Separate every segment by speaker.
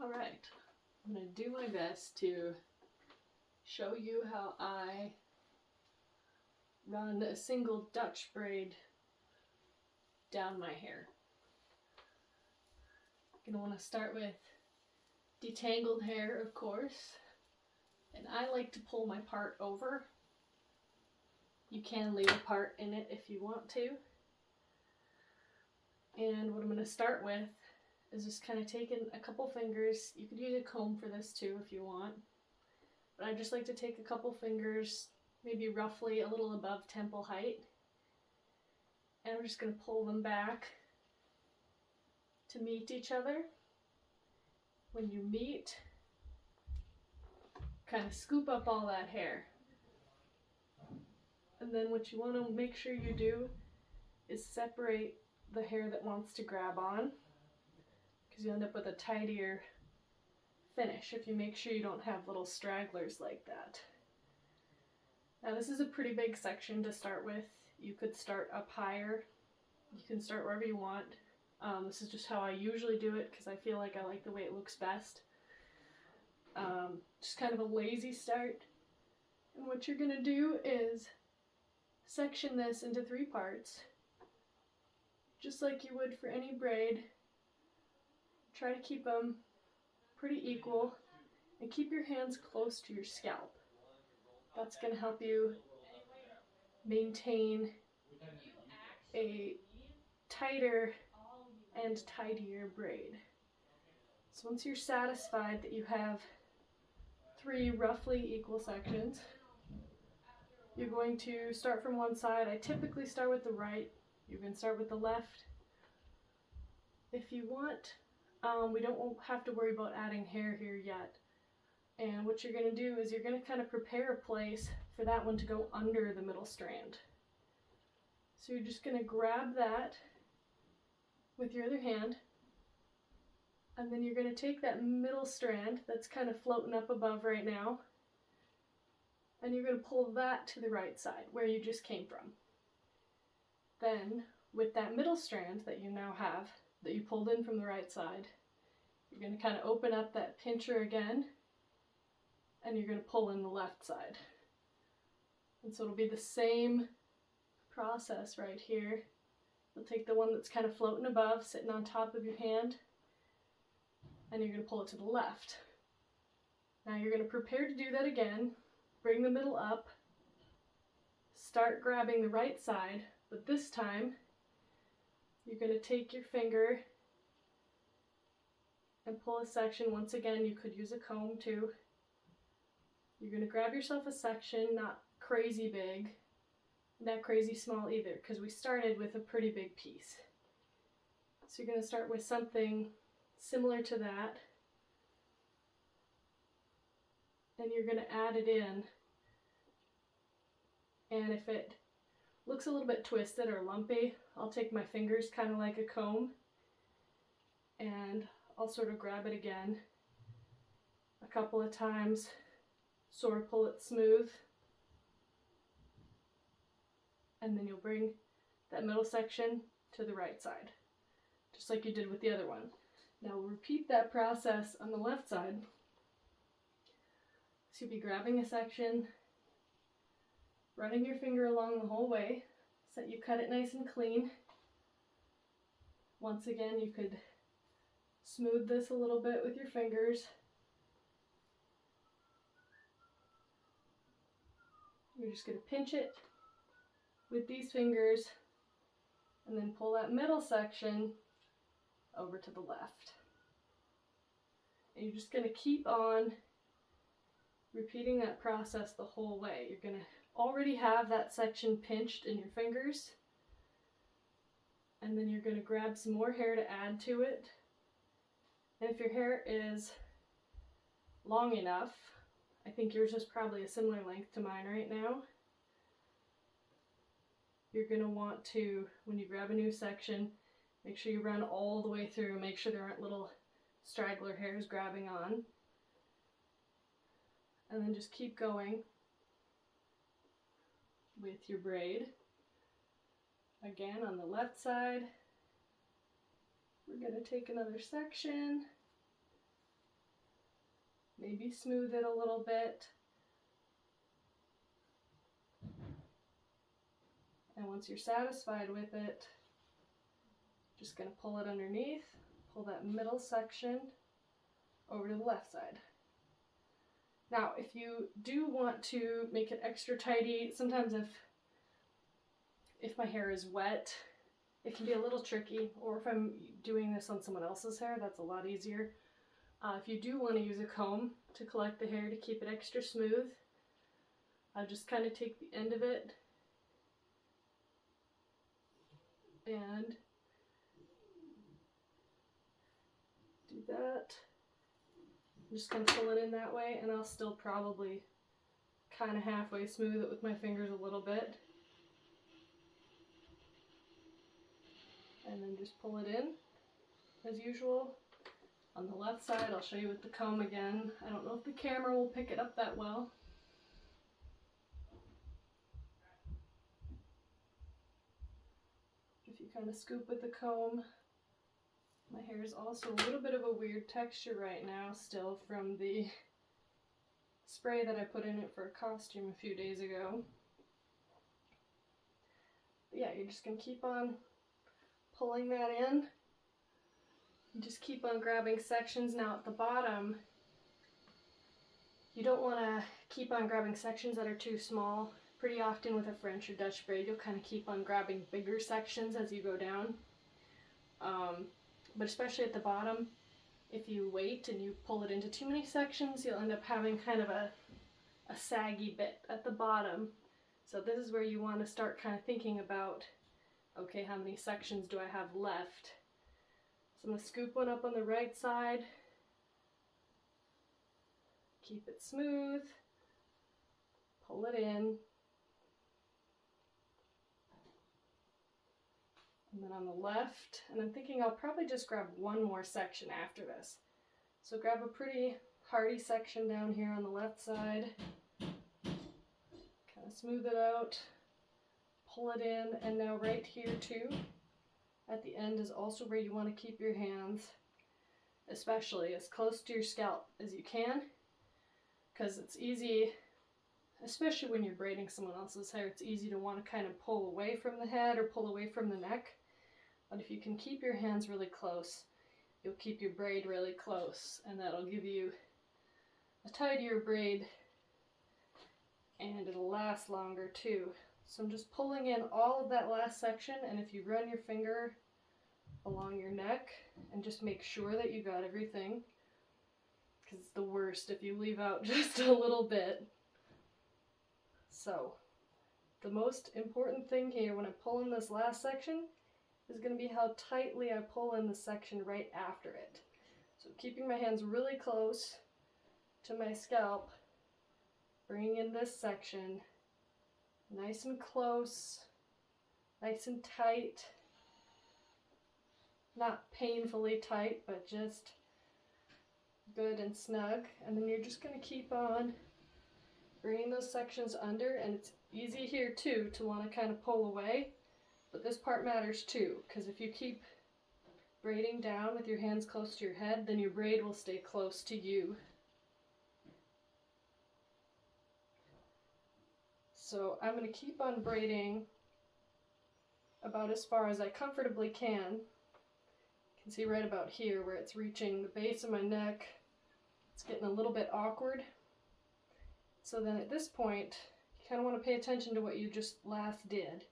Speaker 1: Alright, I'm going to do my best to show you how I run a single Dutch braid down my hair. You're going to want to start with detangled hair, of course, and I like to pull my part over. You can leave a part in it if you want to. And what I'm going to start with is just kind of taking a couple fingers. You could use a comb for this too if you want. But I just like to take a couple fingers, maybe roughly a little above temple height. And I'm just going to pull them back to meet each other. When you meet, kind of scoop up all that hair. And then what you want to make sure you do is separate the hair that wants to grab on, because you end up with a tidier finish if you make sure you don't have little stragglers like that. Now this is a pretty big section to start with. You could start up higher. You can start wherever you want. This is just how I usually do it because I feel like I like the way it looks best. Just kind of a lazy start. And what you're going to do is section this into 3 parts, just like you would for any braid. Try to keep them pretty equal and keep your hands close to your scalp. That's going to help you maintain a tighter and tidier braid. So once you're satisfied that you have 3 roughly equal sections, you're going to start from one side. I typically start with the right. You can start with the left if you want. We don't have to worry about adding hair here yet. And what you're going to do is you're going to kind of prepare a place for that one to go under the middle strand. So you're just going to grab that with your other hand, and then you're going to take that middle strand that's kind of floating up above right now, and you're going to pull that to the right side where you just came from. Then with that middle strand that you now have, that you pulled in from the right side, you're going to kind of open up that pincher again, and you're going to pull in the left side. And so it'll be the same process right here. You'll take the one that's kind of floating above, sitting on top of your hand, and you're going to pull it to the left. Now you're going to prepare to do that again. Bring the middle up, start grabbing the right side, but this time you're going to take your finger and pull a section. Once again, you could use a comb too. You're going to grab yourself a section, not crazy big, not crazy small either, because we started with a pretty big piece. So you're going to start with something similar to that, and you're going to add it in. And if it looks a little bit twisted or lumpy, I'll take my fingers kind of like a comb, and I'll sort of grab it again a couple of times, sort of pull it smooth, and then you'll bring that middle section to the right side, just like you did with the other one. Now we'll repeat that process on the left side. So you'll be grabbing a section, running your finger along the whole way so that you cut it nice and clean. Once again, you could smooth this a little bit with your fingers. You're just going to pinch it with these fingers and then pull that middle section over to the left. And you're just going to keep on repeating that process the whole way. You're going to already have that section pinched in your fingers, and then you're going to grab some more hair to add to it. And if your hair is long enough, I think yours is probably a similar length to mine right now, you're going to want to, when you grab a new section, make sure you run all the way through, make sure there aren't little straggler hairs grabbing on, and then just keep going with your braid. Again, on the left side, we're going to take another section, maybe smooth it a little bit. And once you're satisfied with it, just going to pull it underneath, pull that middle section over to the left side. Now, if you do want to make it extra tidy, sometimes if my hair is wet, it can be a little tricky, or if I'm doing this on someone else's hair, that's a lot easier. If you do want to use a comb to collect the hair to keep it extra smooth, I just kind of take the end of it and do that. I'm just going to pull it in that way, and I'll still probably kind of halfway smooth it with my fingers a little bit. And then just pull it in as usual. On the left side, I'll show you with the comb again. I don't know if the camera will pick it up that well. If you kind of scoop with the comb. My hair is also a little bit of a weird texture right now still from the spray that I put in it for a costume a few days ago. But yeah, you're just going to keep on pulling that in. You just keep on grabbing sections. Now at the bottom, you don't want to keep on grabbing sections that are too small. Pretty often with a French or Dutch braid, you'll kind of keep on grabbing bigger sections as you go down. But especially at the bottom, if you wait and you pull it into too many sections, you'll end up having kind of a saggy bit at the bottom. So this is where you want to start kind of thinking about, okay, how many sections do I have left? So I'm going to scoop one up on the right side, keep it smooth, pull it in, and then on the left, and I'm thinking I'll probably just grab one more section after this. So grab a pretty hardy section down here on the left side, kind of smooth it out, pull it in, and now right here too, at the end is also where you want to keep your hands, especially as close to your scalp as you can, because it's easy, especially when you're braiding someone else's hair, it's easy to want to kind of pull away from the head or pull away from the neck. But if you can keep your hands really close, you'll keep your braid really close, and that'll give you a tidier braid, and it'll last longer too. So I'm just pulling in all of that last section, and if you run your finger along your neck and just make sure that you got everything, because it's the worst if you leave out just a little bit. So the most important thing here when I pull in this last section is going to be how tightly I pull in the section right after it. So keeping my hands really close to my scalp, bringing in this section, nice and close, nice and tight, not painfully tight, but just good and snug. And then you're just going to keep on bringing those sections under, and it's easy here too to want to kind of pull away, but this part matters too, because if you keep braiding down with your hands close to your head, then your braid will stay close to you. So I'm going to keep on braiding about as far as I comfortably can. You can see right about here where it's reaching the base of my neck. It's getting a little bit awkward. So then at this point, you kind of want to pay attention to what you just last did.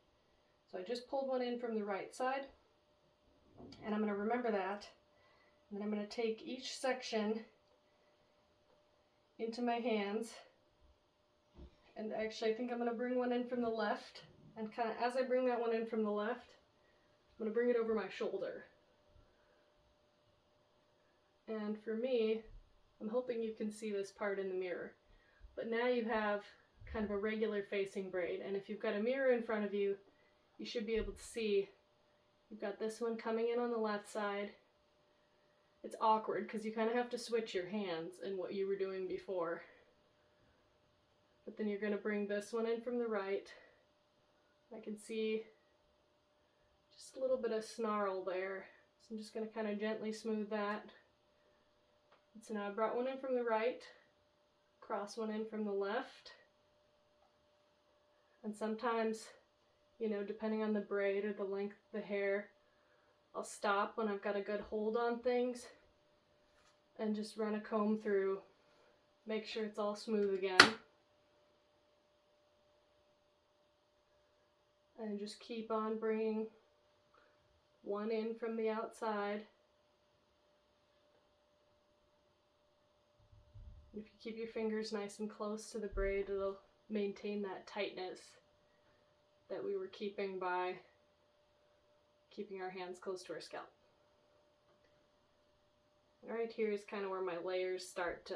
Speaker 1: So I just pulled one in from the right side, and I'm going to remember that. And then I'm going to take each section into my hands. And actually, I think I'm going to bring one in from the left. And kind of as I bring that one in from the left, I'm going to bring it over my shoulder. And for me, I'm hoping you can see this part in the mirror. But now you have kind of a regular facing braid. And if you've got a mirror in front of you, you should be able to see you've got this one coming in on the left side. It's awkward because you kind of have to switch your hands in what you were doing before. But then you're going to bring this one in from the right. I can see just a little bit of snarl there. So I'm just going to kind of gently smooth that. And so now I brought one in from the right. cross one in from the left. And sometimes, you know, depending on the braid or the length of the hair, I'll stop when I've got a good hold on things and just run a comb through, make sure it's all smooth again. And just keep on bringing one in from the outside. If you keep your fingers nice and close to the braid, it'll maintain that tightness that we were keeping by keeping our hands close to our scalp. Right here is kind of where my layers start to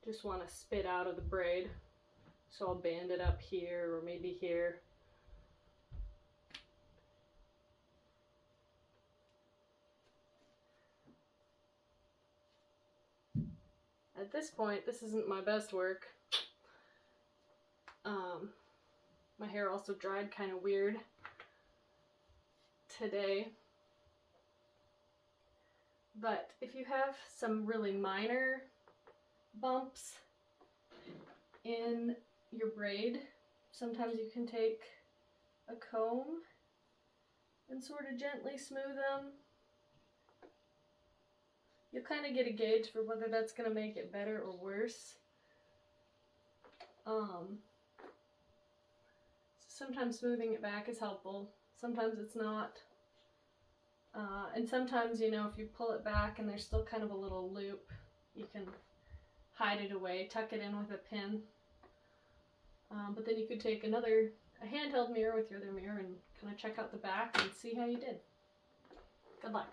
Speaker 1: just want to spit out of the braid. So I'll band it up here or maybe here. At this point, this isn't my best work. My hair also dried kind of weird today. But if you have some really minor bumps in your braid, sometimes you can take a comb and sort of gently smooth them. You'll kind of get a gauge for whether that's going to make it better or worse. Sometimes smoothing it back is helpful, sometimes it's not. And sometimes, you know, if you pull it back and there's still kind of a little loop, you can hide it away, tuck it in with a pin. But then you could take a handheld mirror with your other mirror and kind of check out the back and see how you did. Good luck.